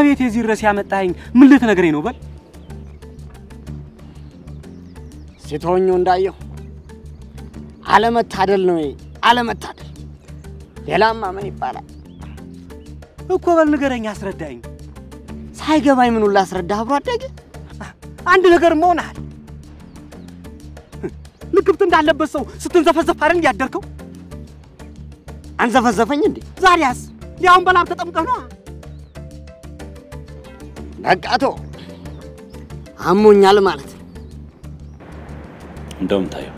ከቤት እዚህ ድረስ ያመጣኸኝ ምን ልትነግረኝ ነው? በል ሲቶኞ እንዳየው አለመታደል ነው አለመታደል። ሌላማ ምን ይባላል እኮ? በል ንገረኝ፣ አስረዳኝ። ሳይገባኝ ምኑን ላስረዳህ? አብሮ አደገ አንድ ነገር መሆንሃል። ልክብት እንዳለበት ሰው ስትንዘፈዘፍ አይደል ያደርከው? አንዘፈዘፈኝ እንዴ? ዛሬያስ ያውን በላም ተጠምቀህ ነው? በቃቶ አሞኛል ማለት ነው። እንደውም ታየው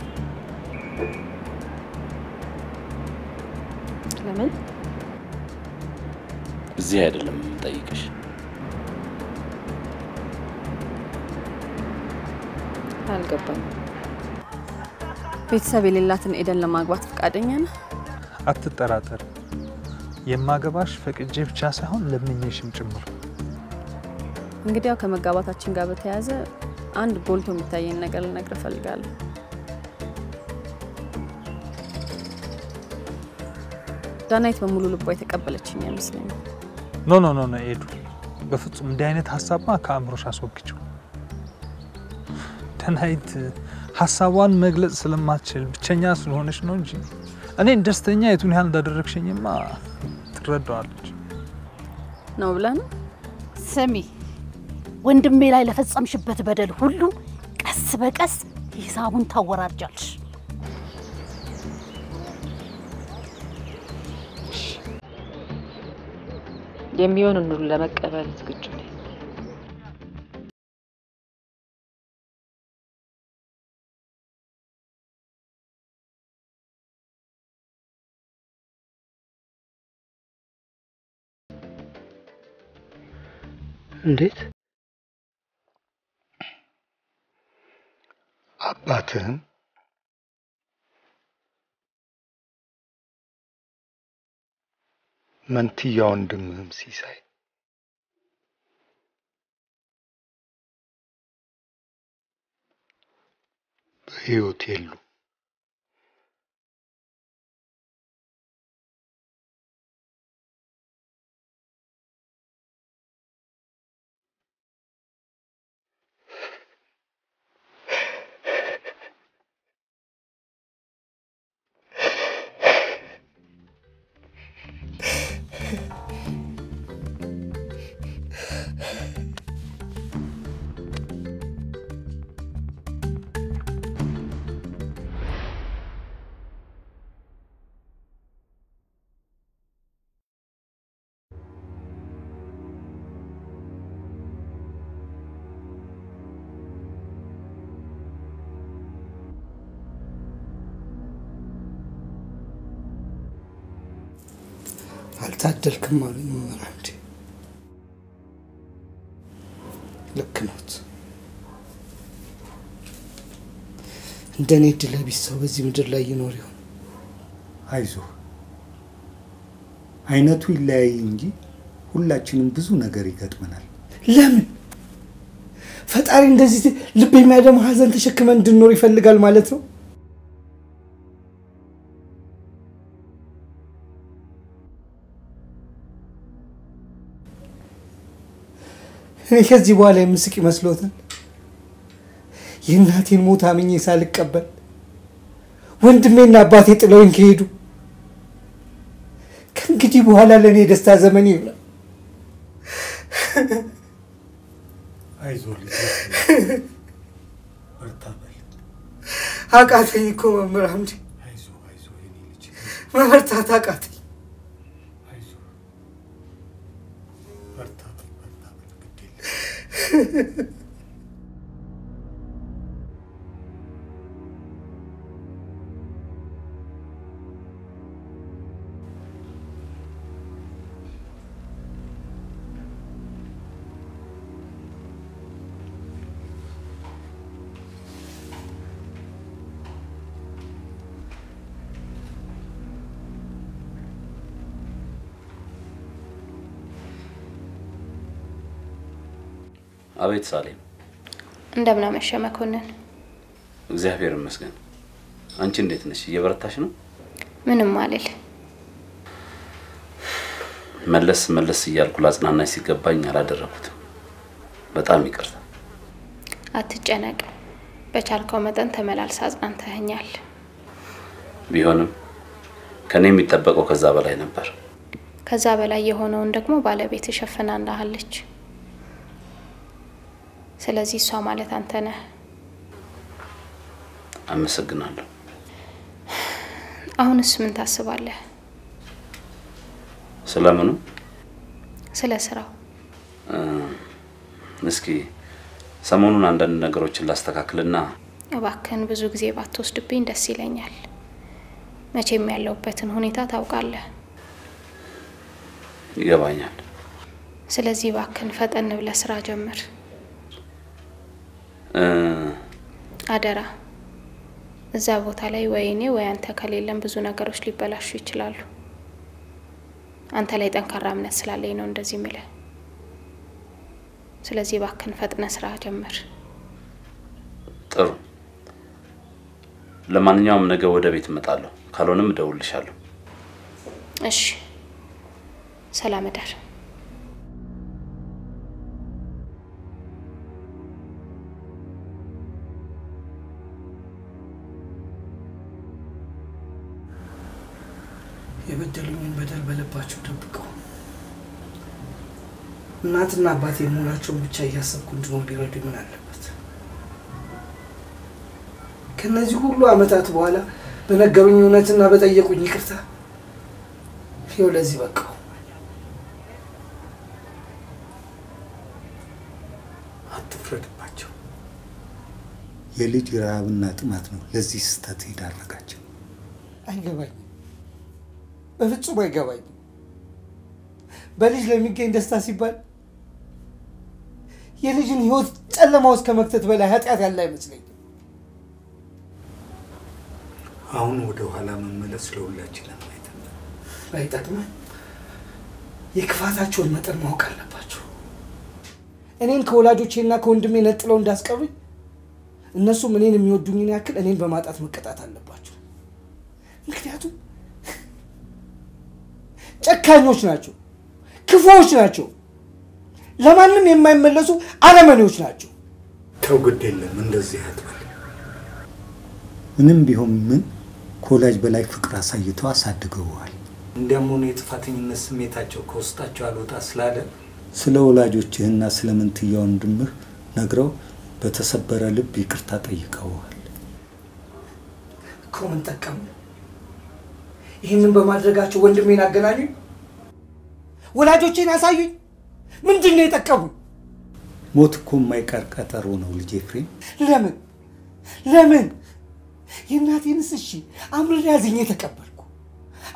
ለምን እዚህ አይደለም ጠይቅሽ። አልገባኝ። ቤተሰብ የሌላትን ኤደን ለማግባት ፈቃደኛ ነህ? አትጠራጠር። የማገባሽ ፈቅጄ ብቻ ሳይሆን ለምኜሽም ጭምር። እንግዲያው ከመጋባታችን ጋር በተያያዘ አንድ ጎልቶ የሚታየኝ ነገር ልነግርህ ፈልጋለሁ። ዳናይት በሙሉ ልቧ የተቀበለችኝ አይመስለኝም። ኖ ኤዱ፣ በፍጹም እንዲህ አይነት ሐሳብማ ከአእምሮሽ አስወግጂው። ዳናይት ሐሳቧን መግለጽ ስለማትችል ብቸኛ ስለሆነች ነው እንጂ እኔን ደስተኛ የቱን ያህል እንዳደረግሽኝማ ትረዳዋለች። ነው ብለህ ነው? ስሚ፣ ወንድሜ ላይ ለፈጸምሽበት በደል ሁሉ ቀስ በቀስ ሂሳቡን ታወራርጃለሽ። የሚሆነውን ሁሉ ለመቀበል ዝግጁ ነኝ። እንዴት አባትህን መንትያ ወንድምህም ሲሳይ በሕይወት የሉም። አልታደልክም ማለት ነው ማለት ልክ ነው። እንደኔ ድለቢስ ሰው በዚህ ምድር ላይ ይኖር ይሆን? አይዞህ፣ አይነቱ ይለያይ እንጂ ሁላችንም ብዙ ነገር ይገጥመናል። ለምን ፈጣሪ እንደዚህ ልብ የሚያደማ ሀዘን ተሸክመን እንድንኖር ይፈልጋል ማለት ነው? ከዚህ በኋላ የምስቅ ይመስሎታል? የእናቴን ሞት አምኜ ሳልቀበል ወንድሜና አባቴ ጥለውኝ ከሄዱ ከእንግዲህ በኋላ ለእኔ ደስታ ዘመን ይሆናል። አይዞህ ልጅ በርታ በል። አቃተኝ እኮ መምህር ሐምዲ። አይዞህ የኔ ልጅ መበርታት አቃተኝ። አይዞህ በርታ በል ግድ የለም። አቤት ሳሌም። እንደምን አመሸ መኮንን? እግዚአብሔር ይመስገን። አንቺ እንዴት ነሽ? እየበረታሽ ነው? ምንም አልል። መለስ እያልኩ ላጽናናሽ ሲገባኝ አላደረኩትም። በጣም ይቅርታ። አትጨነቅ። በቻልከው መጠን ተመላልስ አጽናንተኸኛል። ቢሆንም ከኔ የሚጠበቀው ከዛ በላይ ነበር። ከዛ በላይ የሆነውን ደግሞ ባለቤት ሸፈናናለች። ስለዚህ እሷ ማለት አንተ ነህ። አመሰግናለሁ። አሁንስ ምን ታስባለህ? ስለምኑ? ስለ ስራው። እስኪ ሰሞኑን አንዳንድ ነገሮችን ላስተካክልና እባክህን ብዙ ጊዜ ባትወስድብኝ ደስ ይለኛል። መቼም ያለውበትን ሁኔታ ታውቃለህ። ይገባኛል። ስለዚህ እባክህን ፈጠን ብለህ ስራ ጀምር። አደራ። እዛ ቦታ ላይ ወይኔ ወይ አንተ ከሌለም ብዙ ነገሮች ሊበላሹ ይችላሉ። አንተ ላይ ጠንካራ እምነት ስላለኝ ነው እንደዚህ የሚለው። ስለዚህ እባክህን ፈጥነህ ስራ ጀምር። ጥሩ። ለማንኛውም ነገ ወደ ቤት እመጣለሁ። ካልሆነም እደውልልሻለሁ። እሺ። ሰላም እደር። የበደሉኝን በደል በልባቸው ደብቀው እናትና አባቴ መሆናቸውን ብቻ እያሰብኩ እንድኖር ቢረዱኝ ምን አለበት? ከነዚህ ሁሉ አመታት በኋላ በነገሩኝ እውነትና በጠየቁኝ ይቅርታ ይኸው ለዚህ በቃው። አትፍረድባቸው። የልጅ ረሃብና ጥማት ነው ለዚህ ስህተት የዳረጋቸው። አይገባኝም፣ በፍጹም አይገባኝም። በልጅ ለሚገኝ ደስታ ሲባል የልጅን ህይወት ጨለማ ውስጥ ከመክተት በላይ ኃጢአት ያለ አይመስለኝም። አሁን ወደ ኋላ መመለስ ለሁላችንም አይጠቅምም። የክፋታቸውን መጠን ማወቅ አለባቸው። እኔን ከወላጆቼና ከወንድሜ ነጥለው እንዳስቀሩኝ እነሱም እኔን የሚወዱኝን ያክል እኔን በማጣት መቀጣት አለባቸው። ምክንያቱም ጨካኞች ናቸው፣ ክፉዎች ናቸው፣ ለማንም የማይመለሱ አረመኔዎች ናቸው። ተው ግድ የለም እንደዚህ አትበል። ምንም ቢሆን ምን ኮላጅ በላይ ፍቅር አሳይተው አሳድገዋል። እንደሞነ የጥፋተኝነት ስሜታቸው ከውስጣቸው አልወጣ ስላለ ስለ ወላጆችህና ስለ ምንትያ ወንድምህ ነግረው በተሰበረ ልብ ይቅርታ ጠይቀዋል። ምን ጠቀሙ? ይህንን በማድረጋቸው ወንድሜን አገናኙኝ፣ ወላጆቼን አሳዩኝ። ምንድነው የጠቀሙኝ? ሞት እኮ የማይቀር ቀጠሮ ነው ልጄ ፍሬም። ለምን የእናቴንስ እሺ አምርሬ አዝኜ ተቀበልኩ።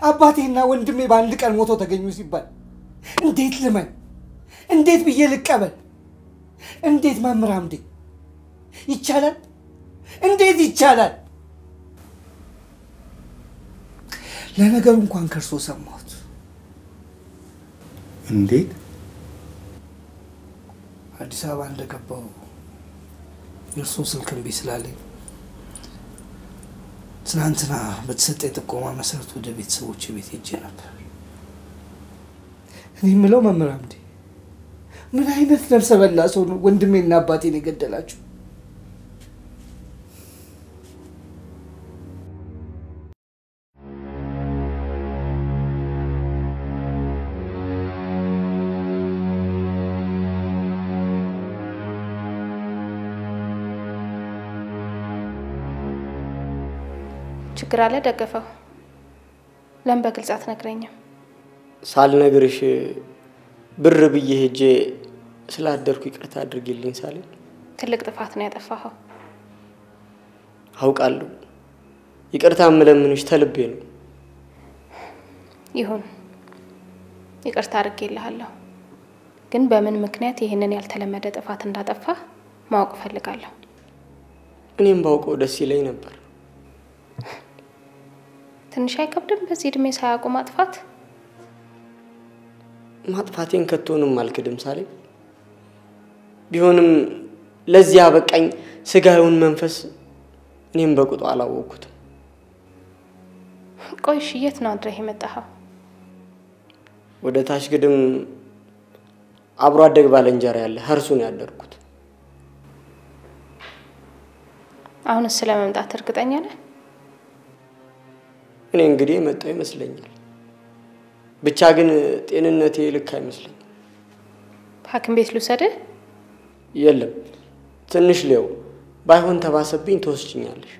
አባቴና ወንድሜ በአንድ ቀን ሞቶ ተገኙ ሲባል እንዴት ልመን? እንዴት ብዬ ልቀበል? እንዴት መምህር አምዴ ይቻላል? እንዴት ይቻላል? ለነገሩ እንኳን ከርሶ ሰማሁት። እንዴት? አዲስ አበባ እንደገባው የእርሶ ስልክ እምቢ ስላለኝ ትናንትና በተሰጠኝ ጥቆማ መሰረት ወደ ቤተሰቦቼ ቤት ሄጄ ነበር። እኔ የምለው መምህር አምዴ ምን አይነት ነፍሰ በላ ሰው ነው ወንድሜና አባቴን የገደላቸው? ችግር አለ ደገፈው? ለምን በግልጽ አትነግረኝም? ሳልነግርሽ ብር ብዬ ሄጄ ስላደርኩ ይቅርታ አድርጊልኝ ሳልል ትልቅ ጥፋት ነው ያጠፋኸው። አውቃለሁ። ይቅርታ የምለምንሽ ተልቤ ነው። ይሁን፣ ይቅርታ አድርጌልሃለሁ። ግን በምን ምክንያት ይህንን ያልተለመደ ጥፋት እንዳጠፋ ማወቅ ፈልጋለሁ። እኔም ባውቀው ደስ ይለኝ ነበር። ትንሽ አይከብድም በዚህ እድሜ ሳያውቁ ማጥፋት? ማጥፋቴን ከቶንም አልክድም ሳሌ። ቢሆንም ለዚህ አበቃኝ ስጋዩን መንፈስ እኔም በቁጡ አላወቅኩትም። ቆይሽ የት ነው አድረህ የመጣኸው? ወደ ታች ግድም አብሮ አደግ ባለንጀራ ያለ ሀርሱን ያደርኩት። አሁን ስለመምጣት እርግጠኛ ነህ? እኔ እንግዲህ መጣው ይመስለኛል። ብቻ ግን ጤንነቴ ልክ አይመስለኝ። ሐኪም ቤት ልውሰድህ? የለም ትንሽ ሊው ባይሆን ተባሰብኝ ተወስጭኛለሽ።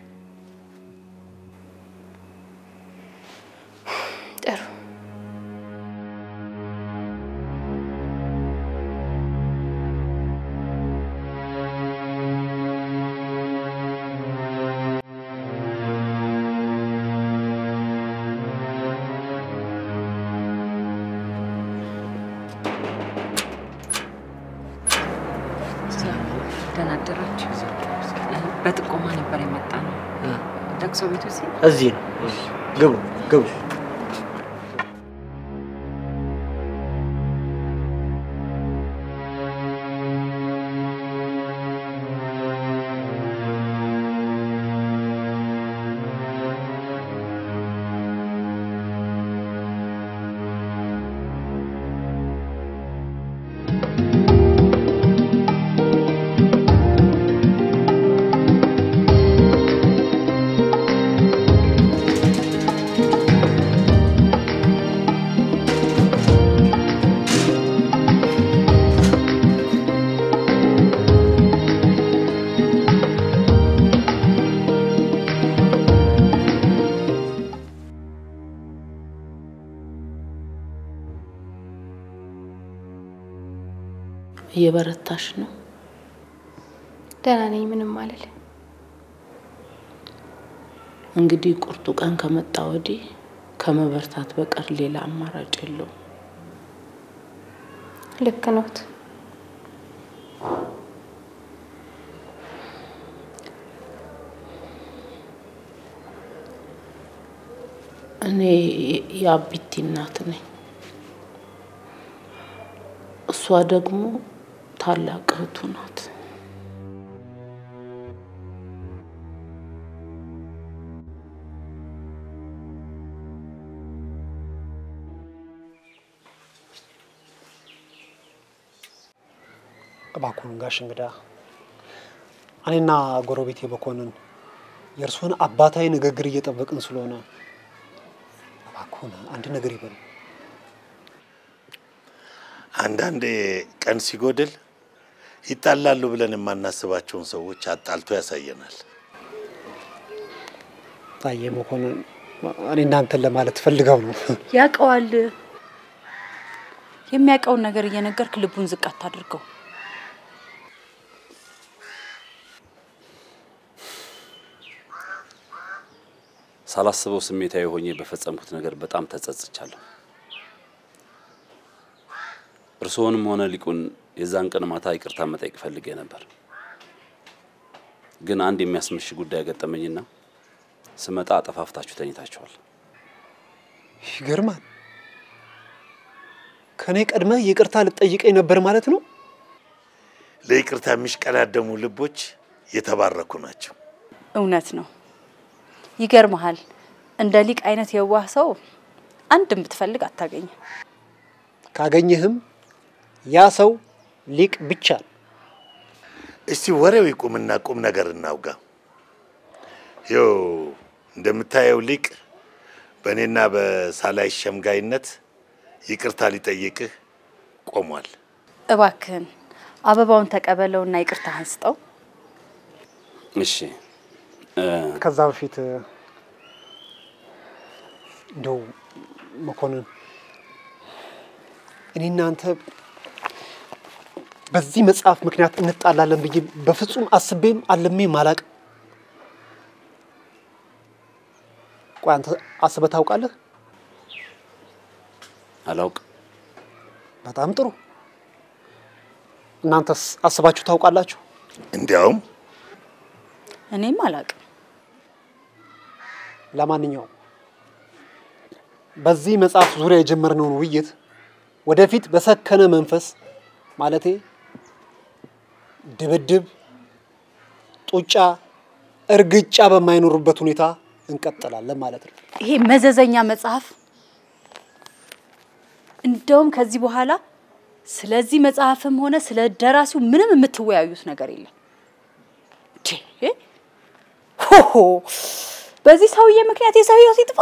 ጥሩ በጥቆማ ነበር የመጣነው። ደክሶ ቤቱ እዚህ ነው። ግቡ ግቡ። እየበረታሽ ነው? ደህና ነኝ፣ ምንም አልል። እንግዲህ ቁርጡ ቀን ከመጣ ወዲህ ከመበርታት በቀር ሌላ አማራጭ የለውም። ልክ ነዎት። እኔ የአቢቲ እናት ነኝ። እሷ ደግሞ ታላቅ እህቱ ናት። እባክዎን ጋሽ እንግዳ እኔና ጎረቤቴ በኮንን የእርሶን አባታዊ ንግግር እየጠበቅን ስለሆነ እባክዎን አንድ ነገር ይበሉ። አንዳንዴ ቀን ሲጎድል ይጣላሉ ብለን የማናስባቸውን ሰዎች አጣልቶ ያሳየናል። ታየ መኮንን እኔ እናንተን ለማለት ፈልገው ነው። ያውቀዋል። የሚያውቀውን ነገር እየነገርክ ልቡን ዝቅ አታድርገው። ሳላስበው ስሜታዊ ሆኜ በፈጸምኩት ነገር በጣም ተጸጽቻለሁ። እርሶንም ሆነ ሊቁን የዛን ቀን ማታ ይቅርታ መጠየቅ ፈልጌ ነበር። ግን አንድ የሚያስመሽ ጉዳይ ገጠመኝና ስመጣ አጠፋፍታችሁ ተኝታችኋል። ይገርማል። ከኔ ቀድመህ ይቅርታ ልጠይቀኝ ነበር ማለት ነው? ለይቅርታ የሚሽቀዳደሙ ልቦች የተባረኩ ናቸው። እውነት ነው። ይገርማል። እንደ ሊቅ አይነት የዋህ ሰው አንድም ብትፈልግ አታገኝ። ካገኘህም ያ ሰው ሊቅ ብቻ ነው። እስቲ ወሬው ይቁምና ቁም ነገር እናውጋ። ይኸው እንደምታየው ሊቅ በእኔና በሳላይ ሸምጋይነት ይቅርታ ሊጠይቅህ ቆሟል። እባክህን አበባውን ተቀበለውና ይቅርታህን ስጠው። እሺ። ከዛ በፊት እንደው መኮንን እኔና አንተ በዚህ መጽሐፍ ምክንያት እንጣላለን ብዬ በፍጹም አስቤም አልሜም አላውቅም። ቆይ አንተ አስበህ ታውቃለህ? አላውቅም። በጣም ጥሩ። እናንተስ አስባችሁ ታውቃላችሁ? እንዲያውም እኔም አላውቅም። ለማንኛውም በዚህ መጽሐፍ ዙሪያ የጀመርነውን ውይይት ወደፊት በሰከነ መንፈስ ማለቴ ድብድብ፣ ጡጫ፣ እርግጫ በማይኖርበት ሁኔታ እንቀጥላለን ማለት ነው። ይሄ መዘዘኛ መጽሐፍ እንደውም ከዚህ በኋላ ስለዚህ መጽሐፍም ሆነ ስለ ደራሲው ምንም የምትወያዩት ነገር የለም። ሆሆ በዚህ ሰውዬ ምክንያት የሰውየው ሲጥፋ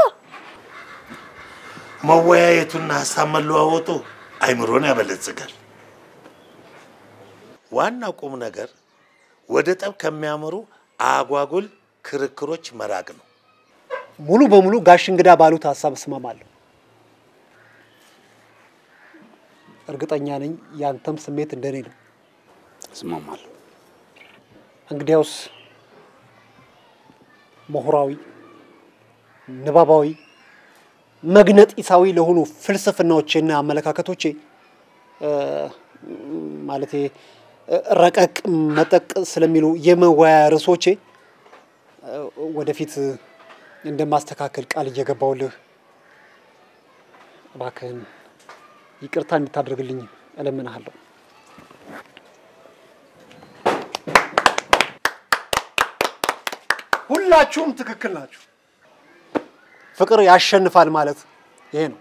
መወያየቱና ሀሳብ መለዋወጡ አይምሮን ያበለጽጋል። ዋናው ቁም ነገር ወደ ጠብ ከሚያመሩ አጓጉል ክርክሮች መራቅ ነው። ሙሉ በሙሉ ጋሽ እንግዳ ባሉት ሀሳብ እስማማለሁ። እርግጠኛ ነኝ ያንተም ስሜት እንደኔ ነው። እስማማለሁ። እንግዲያውስ ምሁራዊ፣ ንባባዊ፣ መግነጢሳዊ ለሆኑ ፍልስፍናዎችና አመለካከቶቼ ማለቴ ረቀቅ መጠቅ ስለሚሉ የመወያያ ርዕሶቼ ወደፊት እንደማስተካከል ቃል እየገባውልህ እባክህን ይቅርታ እንድታደርግልኝ እለምንሃለሁ። ሁላችሁም ትክክል ናችሁ። ፍቅር ያሸንፋል ማለት ይሄ ነው።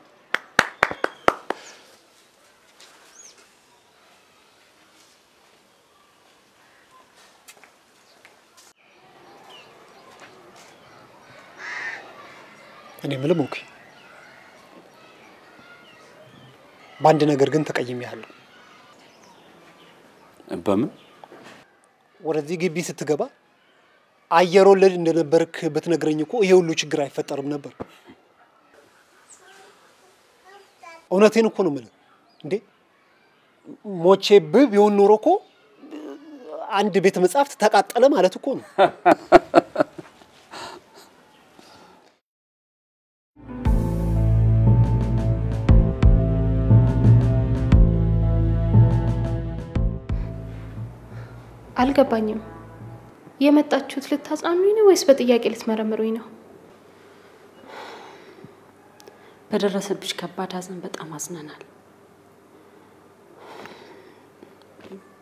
እኔ ምንም ኦኬ፣ በአንድ ነገር ግን ተቀይሜያለሁ። በምን? ወደዚህ ግቢ ስትገባ አየር ወለድ እንደነበርክ ብትነግረኝ እኮ ይሄ ሁሉ ችግር አይፈጠርም ነበር። እውነቴን እኮ ነው የምልህ። እንዴ ሞቼ ቢሆን ኖሮ እኮ አንድ ቤተ መጻሕፍት ተቃጠለ ማለት እኮ ነው። አልገባኝም። የመጣችሁት ልታጽናኑኝ ነው ወይስ በጥያቄ ልትመረምሩኝ ነው? በደረሰብሽ ከባድ ሐዘን በጣም አዝነናል።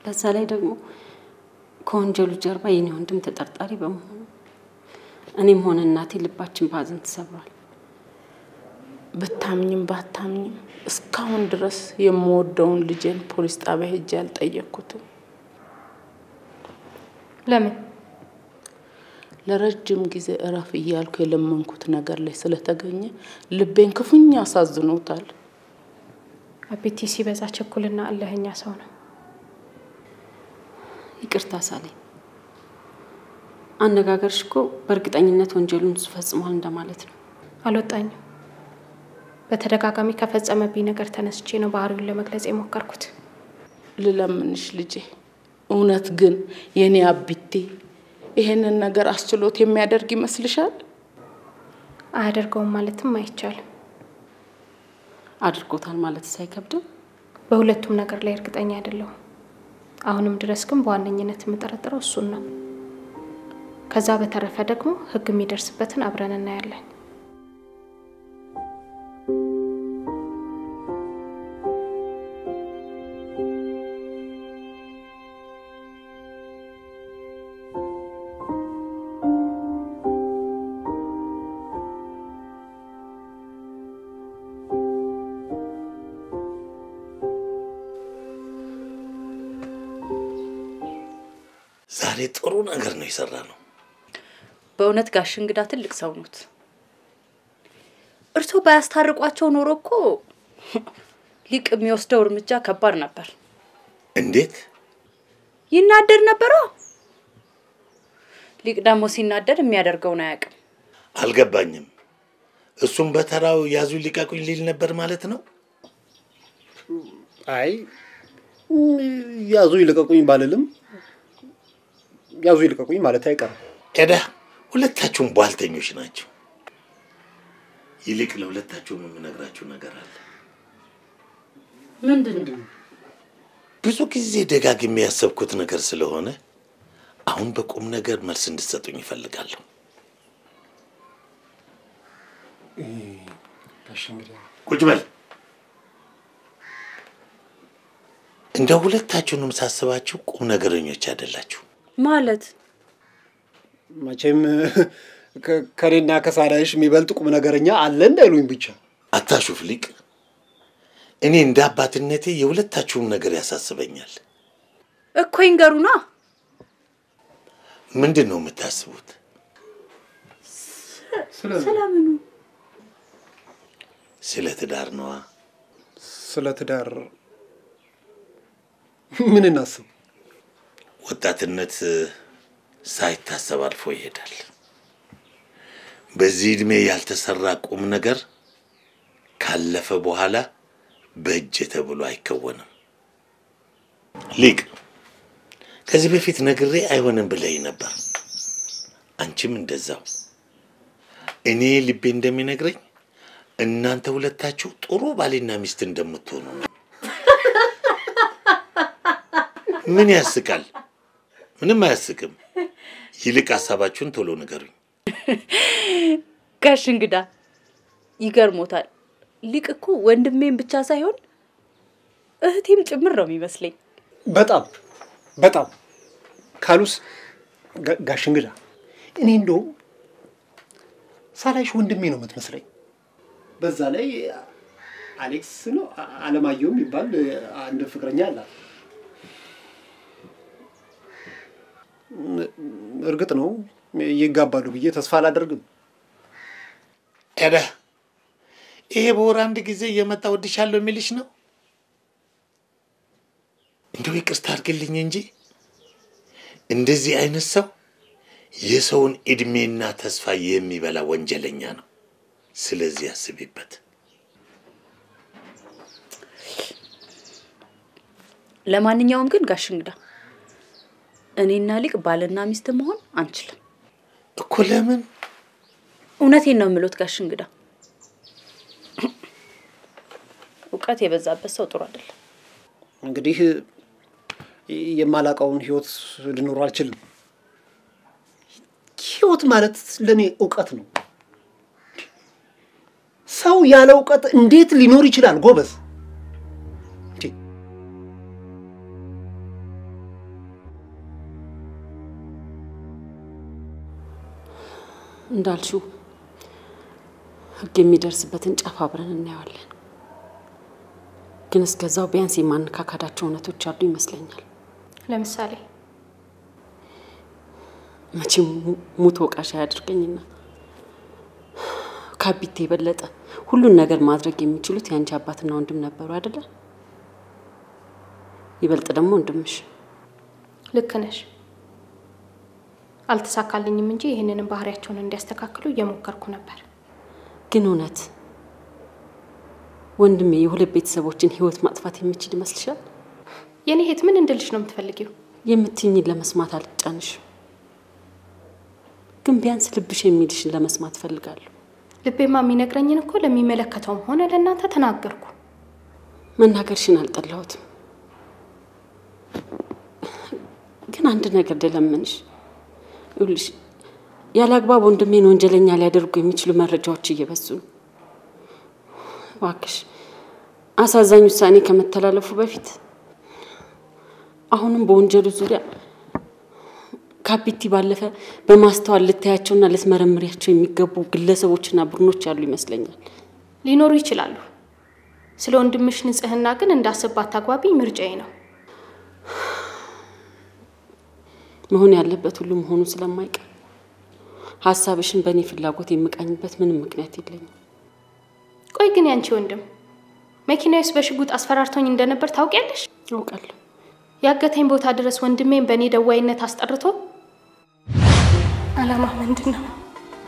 በዛ ላይ ደግሞ ከወንጀሉ ጀርባ የኔ ወንድም ተጠርጣሪ በመሆኑ እኔም ሆነ እናቴ ልባችን በሐዘን ተሰብሯል። ብታምኝም ባታምኝም እስካሁን ድረስ የምወደውን ልጄን ፖሊስ ጣቢያ ሄጄ አልጠየቅኩትም። ለምን? ለረጅም ጊዜ እረፍ እያልኩ የለመንኩት ነገር ላይ ስለተገኘ ልቤን ክፉኛ አሳዝኖታል። አቤቴ ሲበዛ ቸኩልና አለህኛ ሰው ነው። ይቅርታ ሳሌ፣ አነጋገርሽ እኮ በእርግጠኝነት ወንጀሉን ፈጽሟል እንደማለት ነው። አልወጣኝም። በተደጋጋሚ ከፈጸመብኝ ነገር ተነስቼ ነው ባህሪውን ለመግለጽ የሞከርኩት። ልለምንሽ ልጄ፣ እውነት ግን የኔ አቢቴ ይሄንን ነገር አስችሎት የሚያደርግ ይመስልሻል? አያደርገውም ማለትም አይቻልም። አድርጎታል ማለት ሳይከብድም በሁለቱም ነገር ላይ እርግጠኛ አይደለሁም። አሁንም ድረስ ግን በዋነኝነት የምጠረጥረው እሱን ነው። ከዛ በተረፈ ደግሞ ህግ የሚደርስበትን አብረን እናያለን። ዛሬ ጥሩ ነገር ነው የሰራነው። በእውነት ጋሽ እንግዳ ትልቅ ሰው ኖት። እርሶ ባያስታርቋቸው ኖሮ እኮ ሊቅ የሚወስደው እርምጃ ከባድ ነበር። እንዴት? ይናደድ ነበር። ሊቅ ደግሞ ሲናደድ የሚያደርገውን አያውቅም። አልገባኝም። እሱም በተራው ያዙ ሊቀቁኝ ሊል ነበር ማለት ነው? አይ ያዙ ይልቀቁኝ ባልልም ያዙ ይልቀቁኝ ማለት አይቀርም። ኤዳ ሁለታችሁም ቧልተኞች ናቸው። ይልቅ ለሁለታችሁም የምነግራችሁ ነገር አለ። ምንድነው? ብዙ ጊዜ ደጋግሜ ያሰብኩት ነገር ስለሆነ አሁን በቁም ነገር መልስ እንድትሰጡኝ ይፈልጋለሁ። ቁጭ በል። እንደ ሁለታችሁንም ሳስባችሁ ቁም ነገረኞች አይደላችሁ ማለት መቼም ከኔና ከሳዳሽ የሚበልጥ ቁም ነገረኛ አለ እንዳይሉኝ ብቻ። አታሹፍ ሊቅ። እኔ እንደ አባትነቴ የሁለታችሁም ነገር ያሳስበኛል። እኮ ይንገሩና። ምንድን ነው የምታስቡት? ስለምኑ? ስለ ትዳር ነዋ። ስለ ትዳር ምን እናስብ? ወጣትነት ሳይታሰብ አልፎ ይሄዳል። በዚህ እድሜ ያልተሰራ ቁም ነገር ካለፈ በኋላ በእጅ ተብሎ አይከወንም። ሊቅ ከዚህ በፊት ነግሬ አይሆንም ብለኝ ነበር። አንቺም እንደዛው። እኔ ልቤ እንደሚነግረኝ እናንተ ሁለታችሁ ጥሩ ባልና ሚስት እንደምትሆኑ ነው። ምን ያስቃል? ምንም አያስቅም። ይልቅ ሐሳባችሁን ቶሎ ንገሩኝ። ጋሽ እንግዳ ይገርሞታል። ሊቅ እኮ ወንድሜን ብቻ ሳይሆን እህቴም ጭምር ነው የሚመስለኝ። በጣም በጣም ካሉስ ጋሽ እንግዳ እኔ እንደው ሳላይሽ ወንድሜ ነው የምትመስለኝ። በዛ ላይ አሌክስ ነው አለማየሁ የሚባል አንድ ፍቅረኛ አላት። እርግጥ ነው ይጋባሉ ብዬ ተስፋ አላደርግም። ኧረ ይሄ በወር አንድ ጊዜ እየመጣ ወድሻለሁ የሚልሽ ነው? እንደው ይቅርታ አድርግልኝ እንጂ እንደዚህ አይነት ሰው የሰውን እድሜና ተስፋ የሚበላ ወንጀለኛ ነው። ስለዚህ አስቢበት። ለማንኛውም ግን ጋሽ እንግዳ እኔና ሊቅ ባልና ሚስት መሆን አንችልም እኮ። ለምን? እውነቴን ነው የምሉት ጋሽ እንግዳ። እውቀት የበዛበት ሰው ጥሩ አይደለም። እንግዲህ የማላውቀውን ህይወት ልኖር አልችልም። ህይወት ማለት ለኔ እውቀት ነው። ሰው ያለ እውቀት እንዴት ሊኖር ይችላል ጎበዝ? እንዳልሽው ህግ የሚደርስበትን ጫፍ አብረን እናየዋለን። ግን እስከዛው ቢያንስ የማንካካዳቸው እውነቶች አሉ ይመስለኛል። ለምሳሌ መቼም ሙት ወቃሽ አያድርገኝና ካቢቴ የበለጠ ሁሉን ነገር ማድረግ የሚችሉት ያንቺ አባትና ወንድም ነበሩ አይደለ? ይበልጥ ደግሞ ወንድምሽ። ልክ ነሽ። አልተሳካልኝም እንጂ ይሄንንም ባህሪያቸውን እንዲያስተካክሉ እየሞከርኩ ነበር። ግን እውነት ወንድሜ የሁለት ቤተሰቦችን ህይወት ማጥፋት የሚችል ይመስልሻል? የኔ እህት ምን እንድልሽ ነው የምትፈልጊው? የምትይኝን ለመስማት አልጫንሽ። ግን ቢያንስ ልብሽ የሚልሽን ለመስማት ፈልጋለሁ። ልቤማ የሚነግረኝን እኮ ለሚመለከተውም ሆነ ለእናንተ ተናገርኩ። መናገርሽን አልጠላሁትም። ግን አንድ ነገር ልለምንሽ። ይኸውልሽ ያላግባብ ወንድሜን ወንጀለኛ ሊያደርጉ የሚችሉ መረጃዎች እየበዙ ነው። እባክሽ አሳዛኝ ውሳኔ ከመተላለፉ በፊት አሁንም በወንጀሉ ዙሪያ ካፒቲ ባለፈ በማስተዋል ልታያቸውና ልትመረምሪያቸው የሚገቡ ግለሰቦችና ቡድኖች ያሉ ይመስለኛል። ሊኖሩ ይችላሉ። ስለ ወንድምሽ ንጽህና ግን እንዳስባት አግባቢ ምርጫዬ ነው። መሆን ያለበት ሁሉ መሆኑ ስለማይቀር ሐሳብሽን በእኔ ፍላጎት የምቃኝበት ምንም ምክንያት የለኝም። ቆይ ግን ያንቺ ወንድም መኪናዬስ በሽጉጥ አስፈራርቶኝ እንደነበር ታውቂያለሽ? አውቃለሁ። ያገተኝ ቦታ ድረስ ወንድሜን በእኔ ደዋይነት አስጠርቶ አላማ ምንድነው?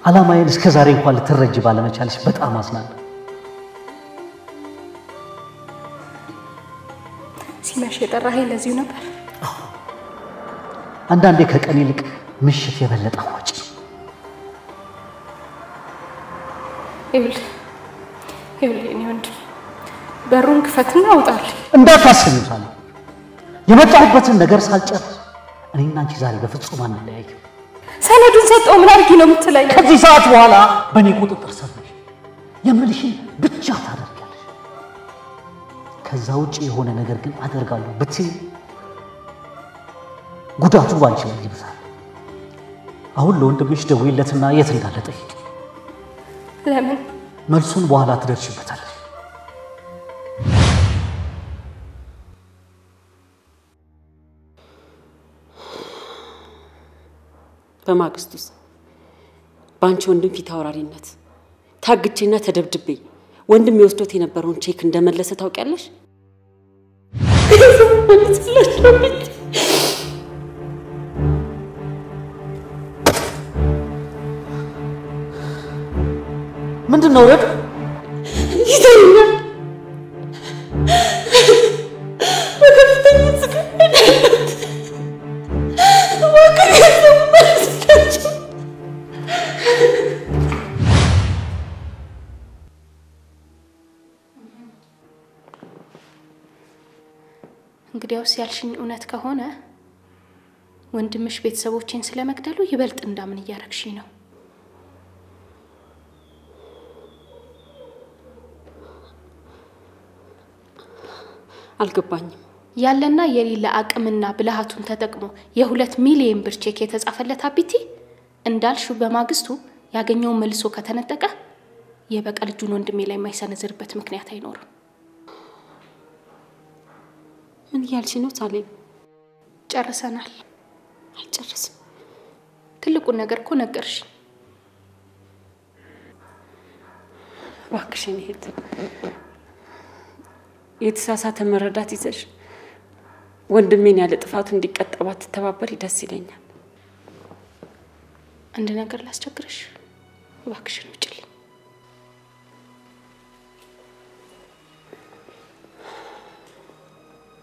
አላማዬን እስከ ዛሬ እንኳን ልትረጅ ባለመቻልሽ በጣም አዝናለሁ። ሲመሽ የጠራኸኝ ለዚሁ ነበር? አንዳንዴ ከቀን ይልቅ ምሽት የበለጠ አዋጭ። ይኸውልህ የኔ ወንድም በሩን ክፈትና አውጣልኝ። እንዳታስቢው የመጣሁበትን ነገር ሳልጨርስ እኔና አንቺ ዛሬ በፍጹም አንለያይም። ሰነዱን ሰጠው ምን አድርጊ ነው የምትለኝ? ከዚህ ሰዓት በኋላ በእኔ ቁጥጥር ስር ነሽ። የምልሽን ብቻ ታደርጊያለሽ። ከዛ ውጭ የሆነ ነገር ግን አደርጋለሁ ብትይ ጉዳቱ ባንቺ ላይ ይብሳል። አሁን ለወንድምሽ ደውይለትና የት እንዳለ ጠይቂ። ለምን? መልሱን በኋላ ትደርሽበታለሽ። በማግስቱስ ባንቺ ወንድም ፊት አውራሪነት ታግቼና ተደብድቤ ወንድም ይወስዶት የነበረውን ቼክ እንደመለሰ ታውቂያለሽ? ምንድን ነው ረድ? ይተኛል በከፍተኛ ስቃይ እንግዲያውስ ያልሽኝ እውነት ከሆነ ወንድምሽ ቤተሰቦቼን ስለመግደሉ ይበልጥ እንዳምን እያረግሽኝ ነው። አልገባኝም። ያለና የሌላ አቅምና ብልሃቱን ተጠቅሞ የ2 ሚሊዮን ብር ቼክ የተጻፈለት አቢቲ እንዳልሽው በማግስቱ ያገኘውን መልሶ ከተነጠቀ የበቀል እጁን ወንድሜ ላይ የማይሰነዝርበት ምክንያት አይኖርም። ምን ያልሽ ነው ሳሌም? ጨርሰናል። አልጨረስም። ትልቁን ነገር እኮ ነገርሽ። እባክሽን እህት፣ የተሳሳተ መረዳት ይዘሽ ወንድሜን ያለ ጥፋቱ እንዲቀጣባት ተባበሪ ደስ ይለኛል። አንድ ነገር ላስቸግርሽ፣ እባክሽን ውጭልኝ።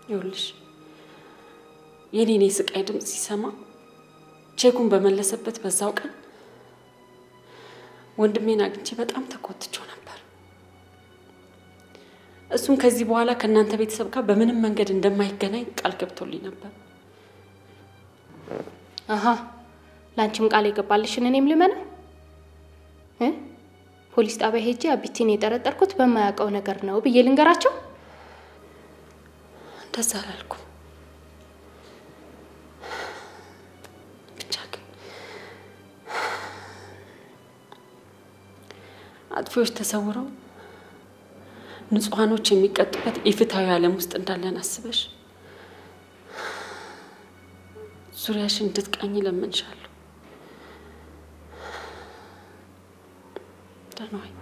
ይኸውልሽ የኔ ስቃይ ድምፅ ሲሰማ ቼኩን በመለሰበት በዛው ቀን ወንድሜን አግኝቼ በጣም ተቆጥቼው ነበር። እሱም ከዚህ በኋላ ከእናንተ ቤተሰብ ጋር በምንም መንገድ እንደማይገናኝ ቃል ገብቶልኝ ነበር። አሃ ላንቺም ቃል የገባልሽን እኔም ልመነው? ፖሊስ ጣቢያ ሄጄ አቢቲን የጠረጠርኩት በማያውቀው ነገር ነው ብዬ ልንገራቸው? እንደዛ አላልኩም። ብቻ ግን አጥፊዎች ተሰውረው ንጹሃኖች የሚቀጡበት ኢፍትሃዊ ዓለም ውስጥ እንዳለን አስበሽ ዙሪያሽን እንድትቃኝ ለምንሻለሁ። ደህና ዋይ።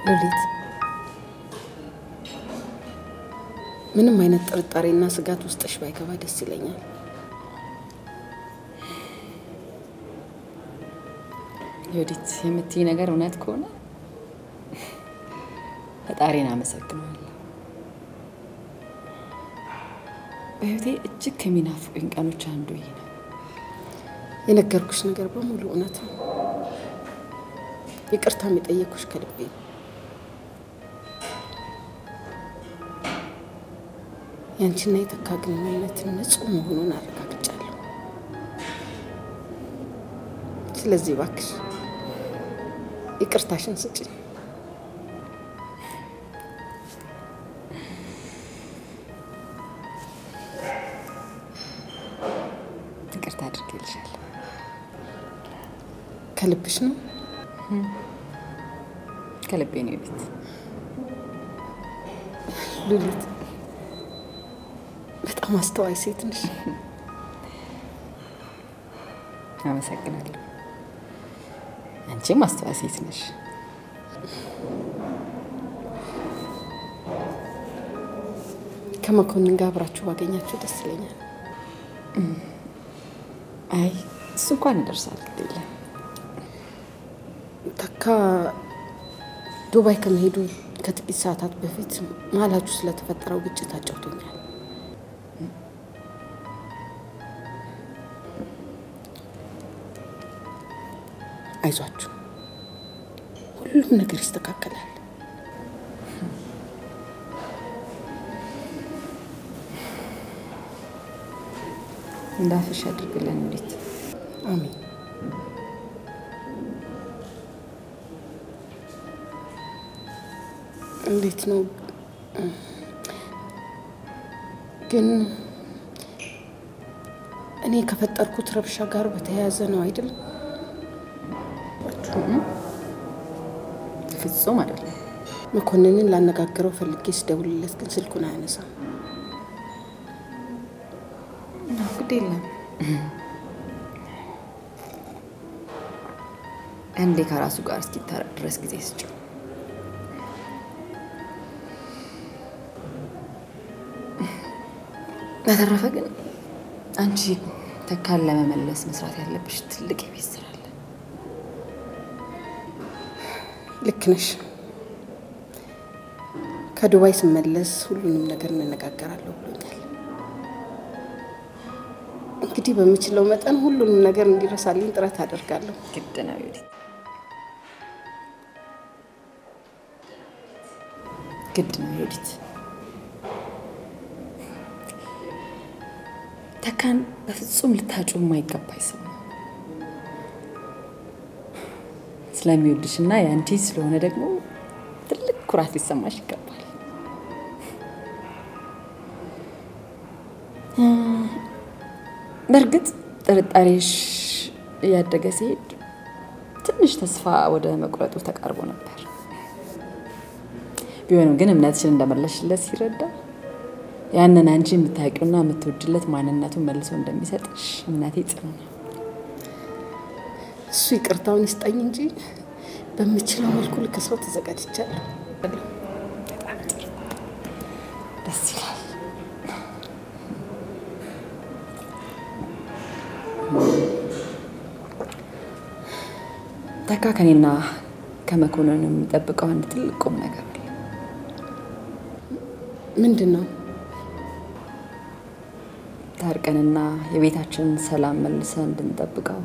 ሉሊት፣ ምንም አይነት ጥርጣሬና ስጋት ውስጥሽ ባይገባ ደስ ይለኛል። ሉሊት፣ የምትይ ነገር እውነት ከሆነ ፈጣሪን አመሰግናለሁ። በህይወቴ እጅግ ከሚናፍቁኝ ቀኖች አንዱ ይሄ ነው። የነገርኩሽ ነገር በሙሉ እውነት ነው። ይቅርታ የጠየቅኩሽ ከልቤ ነው። ያንቺና የተካ ግንኙነት ንጹህ መሆኑን አረጋግጫለሁ። ስለዚህ እባክሽ ይቅርታሽን ስጪኝ። ይቅርታ አድርጌልሻለሁ። ከልብሽ ነው? ከልቤ ነው ሉሊት። ሉሊት በጣም አስተዋይ ሴት ነሽ። አመሰግናለሁ። አንቺ ማስተዋል ሴት ነሽ። ከመኮንን ጋር አብራችሁ ባገኛችሁ ደስ ይለኛል። አይ እሱ እንኳን ይደርሳል ግዴለ። ተካ ዱባይ ከመሄዱ ከጥቂት ሰዓታት በፊት መሀላችሁ ስለተፈጠረው ግጭት አጫውቶኛል። አይዟችሁ፣ ሁሉም ነገር ይስተካከላል። እንዳፍሽ አድርግልን እንዴት። አሜን። እንዴት ነው ግን እኔ ከፈጠርኩት ረብሻ ጋር በተያያዘ ነው አይደል? ፍጹም አይደለም። መኮንንን ላነጋግረው ፈልጌ ስደውልለት ግን ስልኩን አያነሳም። ግድ የለም እንዴ ከራሱ ጋር እስኪታረቅ ድረስ ጊዜ ስጭው። በተረፈ ግን አንቺ ተካን ለመመለስ መስራት ያለብሽ ትልቅ የቤት ስራ አለ። ልክ ነሽ። ከዱባይ ስመለስ ሁሉንም ነገር እንነጋገራለሁ ብሎኛል። እንግዲህ በምችለው መጠን ሁሉንም ነገር እንዲረሳልኝ ጥረት አደርጋለሁ። ግድ ነው ዩዲት፣ ግድ ነው ዩዲት። ተካን በፍጹም ልታጩ የማይገባኝ ሰው ነው። ስለሚወድሽና ያንቺ ስለሆነ ደግሞ ትልቅ ኩራት ሊሰማሽ ይገባል። በእርግጥ ጥርጣሬሽ እያደገ ሲሄድ ትንሽ ተስፋ ወደ መቁረጡ ተቃርቦ ነበር። ቢሆንም ግን እምነትሽን እንደመለሽለት ሲረዳ ያንን አንቺ የምታውቂውና የምትወድለት ማንነቱን መልሶ እንደሚሰጥሽ እምነቴ ጽኑ ነው። እሱ ይቅርታውን ይስጠኝ እንጂ በምችለው መልኩ ልከሰው ተዘጋጅቻለሁ። በጣም ጥሩ፣ ደስ ይላል። ተካ ከኔና ከመኮንን የሚጠብቀው አንድ ትልቅ ቁም ነገር አለ። ምንድን ነው? ታርቀንና የቤታችንን ሰላም መልሰን እንድንጠብቀው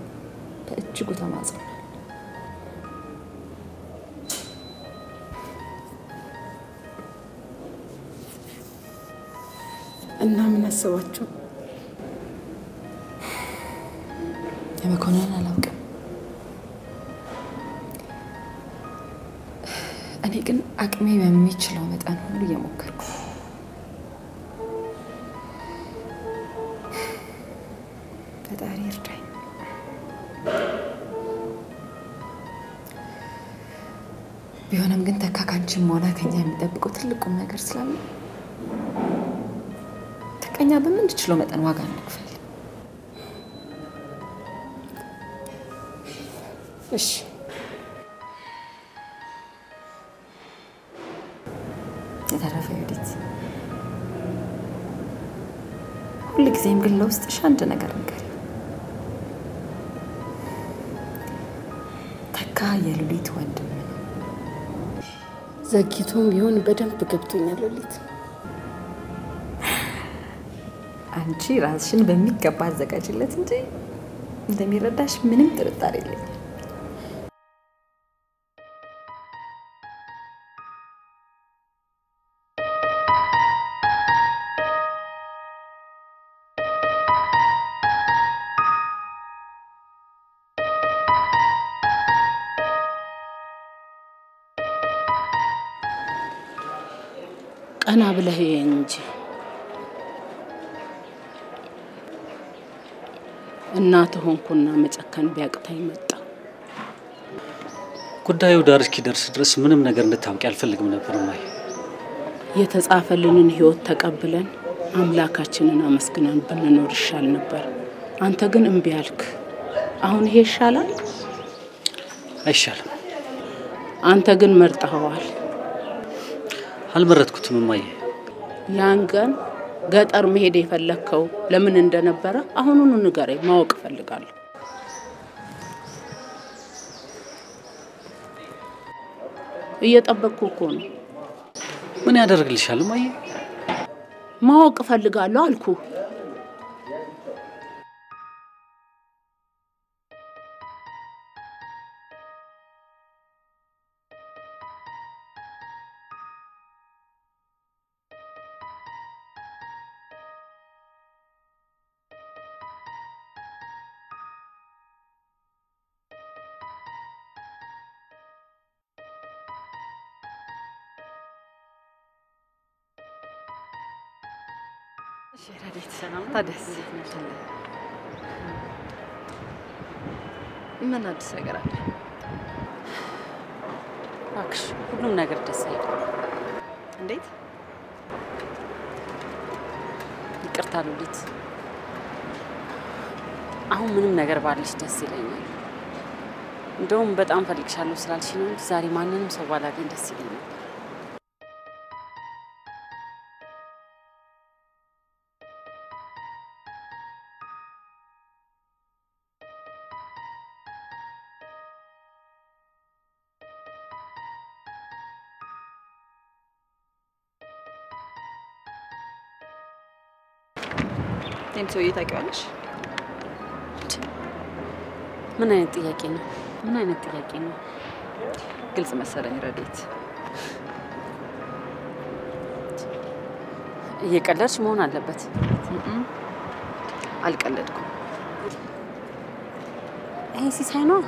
በእጅጉ ተማጽኗል። እና ምን አሰባችሁ? የመኮንን አላውቅም። እኔ ግን አቅሜ በሚችለው መጠን ሁሉ እየሞከርኩ ነው። ፈጣሪ ይርዳኝ። ቢሆንም ግን ተካ ካንቺም ሆነ ከኛ የሚጠብቀው ትልቁም ነገር ስላለ ተቀኛ በምንችለው መጠን ዋጋ እንክፈል። እሺ። የተረፈ ዩዲት፣ ሁልጊዜም ግን ለውስጥሽ አንድ ነገር ንገሪ። ተካ የሉሊት ወንድም ነው። ዘግይቶም ቢሆን በደንብ ገብቶኛል ሉሊት። አንቺ ራስሽን በሚገባ አዘጋጅለት እንጂ እንደሚረዳሽ ምንም ጥርጣሬ የለኝም። ቀና ብለህ እንጂ እናት ሆንኩና መጨከን ቢያቅታኝ መጣ። ጉዳዩ ዳር እስኪደርስ ድረስ ምንም ነገር እንድታውቂ አልፈልግም ነበር ማይ። የተጻፈልንን ህይወት ተቀብለን አምላካችንን አመስግነን ብንኖር ይሻል ነበር። አንተ ግን እምቢ አልክ። አሁን ይሄ ይሻላል? አይሻልም? አንተ ግን መርጠኸዋል። አልመረጥኩትም እማዬ። ያን ቀን ገጠር መሄድ የፈለከው ለምን እንደነበረ አሁኑኑ ንገረኝ፣ ማወቅ እፈልጋለሁ። እየጠበቅኩ እኮ ነው። ምን ያደርግልሻል እማዬ? ማወቅ እፈልጋለሁ አልኩ። ረዴት ሰላምታ ደስ ምን አዲስ ነገር አለ? እባክሽ ሁሉም ነገር ደስ አይልም። እንዴት? ይቅርታ ሉሊት፣ አሁን ምንም ነገር ባልሽ ደስ ይለኛል። እንደውም በጣም ፈልግሻለሁ ስላልሽ ነው እንጂ ዛሬ ማንንም ሰው ባላገኝ ደስ ይለኛል። ይህን ሰውዬ ታውቂዋለሽ? ምን አይነት ጥያቄ ነው? ምን አይነት ጥያቄ ነው? ግልጽ መሰለኝ ረዴት። እየቀለድሽ መሆን አለበት። አልቀለድኩም። ይሄ ሲሳይ ነው?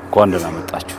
እንኳን ደህና መጣችሁ።